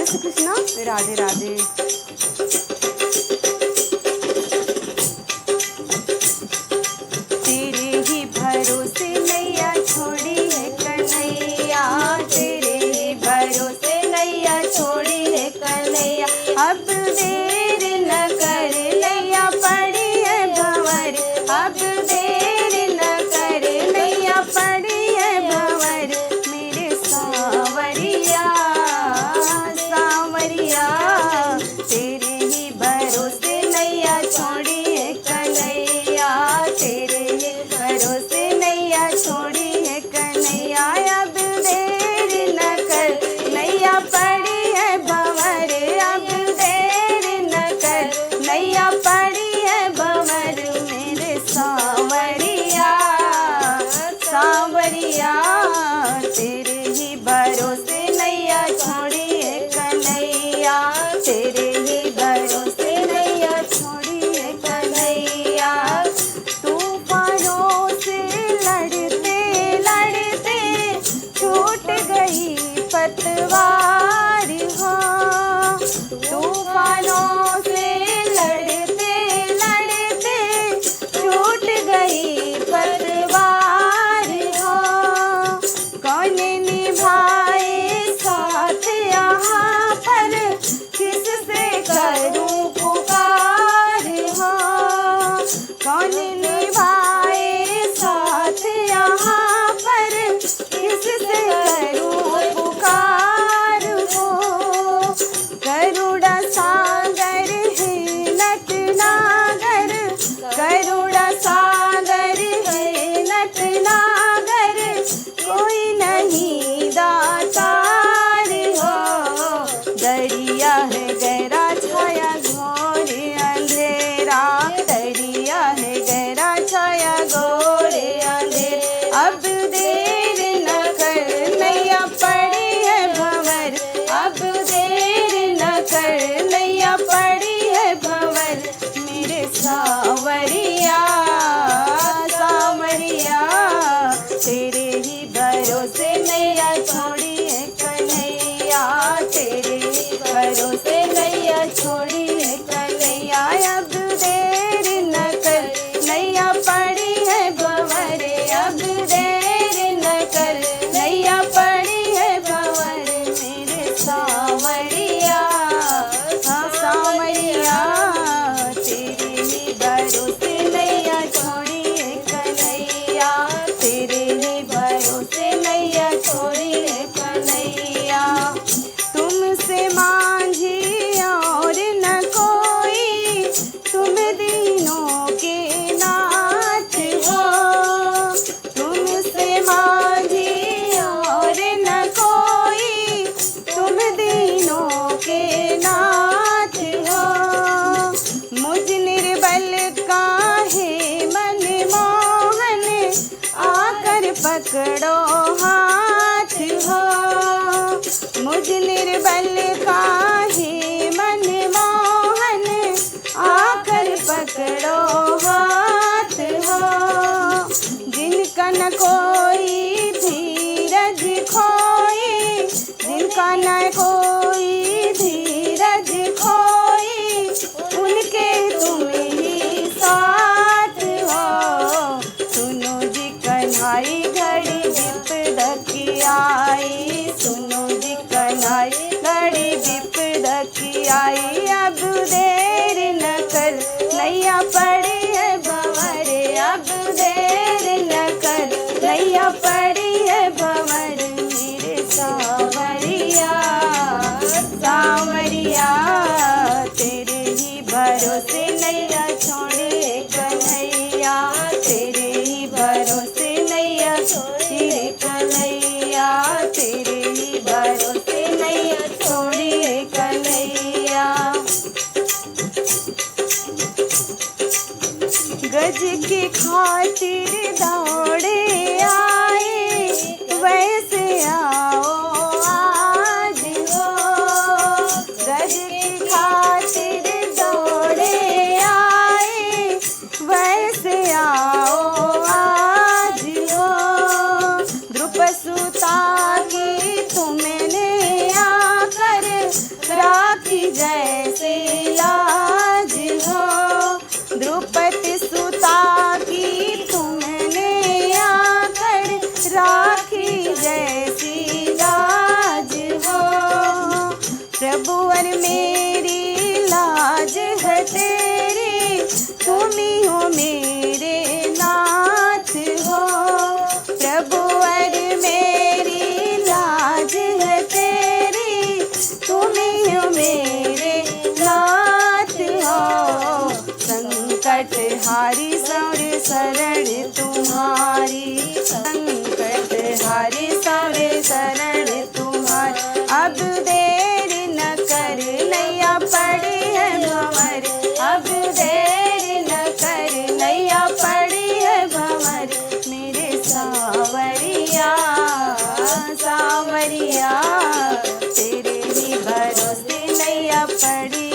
श्री कृष्णा। राधे राधे। तेरे ही भरोसे नैया छोड़ी है कन्हैया, तेरे ही भरोसे नैया छोड़ी है कन्हैया। अब देर न कर नैया पड़ी है भंवर, अब देर न कर नैया पड़ी है भंवर। मेरे सांवरिया सांवरिया, तेरे ही भरोसे नैया छोड़ी है कन्हैया, तेरे ही भरोसे नैया छोड़ी है कन्हैया। अब देर न कर नैया पड़ी है भंवर, अब देर न कर नैया पड़ी है भंवर। मेरे सांवरिया सांवरिया, तेरे ही भरोसे नैया छोड़ी है कन्हैया, तेरे ही भरोसे नैया छोड़ी है कन्हैया। तूफानों से लड़ते लड़ते छूट गई पतवार हो, तूफानों से लड़ते लड़ते छूट गई पतवार हो। कौन निभाए साथ यहाँ पर, किससे करूं पुकार हो। कौन निभाए साथ यहाँ पर, किससे करूं पुकार हो। गरुड़ा सागर है नटनागर, गरुड़ा सागर है नटनागर, कोई नहीं दातार हो। दरिया है गहरा छाया घोर अंधेरा, दरिया है गहरा छाया घोर अंधेरा। अब देर न कर नैया पड़ी है भंवर, अब देर न कर नैया पड़ी है भंवर। मेरे सांवरिया सांवरिया, तेरे ही भरोसे नैया छोड़ी है कन्हैया, तेरे ही भरोसे नैया छोड़ी है कन्हैया। अब देर न कर नैया पड़ी है भंवर, अब देर न कर नैया पड़ी है भंवर। मेरे सांवरिया सांवरिया, तेरे ही भरोसे नैया छोड़ी है कन्हैया, तेरे ही भरोसे नैया छोड़ी है कन्हैया। तुमसे मांझी और न कोई, तुम दीनों के नाथ हो। तुमसे मांझी और न कोई, तुम दीनों के नाथ हो। मुझ निर्बल का है मन मोहन, आकर पकड़ो हाथ हो। मुझ निर्बल का है मन मोहन, आकर पकड़ो हाथ हो। जिनका न कोई धीरज खोई, जिनका न कोई धीरज खोई, उनके तुम ही साथ हो। सुनो जी कन्हाई घड़ी विपदा की आई, सुनो जी कन्हाई घड़ी विपदा की आई। अब देर न कर नैया पड़ी है भंवर, अब देर न कर नैया पड़ी है भंवर। मेरे सांवरिया सांवरिया, तेरे ही भरोसे नैया छोड़ी है कन्हैया, तेरे ही भरोसे नैया छोड़ी है कन्हैया, तेरे ही भरोसे नैया छोड़ी है कन्हैया। गज की खातिर दौड़े आए, वैसे आओ आज हो। गज की खातिर दौड़े आए, वैसे आओ आज हो। द्रुपद सुता की तुमने आकर जैसी लाज हो। द्रौपदी सुता की तुमने आकर राखी जैसी लाज हो। प्रभु और मेरी लाज है तेरी, तुम ही हो मेरे नाथ हो। प्रभु और मेरी लाज है तेरी, तुम ही हो मेरे नाथ हो। संकट हारी सौर शरण तुम्हारी, संकट हारी सौर शरण तुम्हारी। अब देर न कर नैया पड़ी है भंवर, अब देर न कर नैया पड़ी है भंवर। मेरे सावरिया सावरिया, तेरे ही भरोसे नैया पड़ी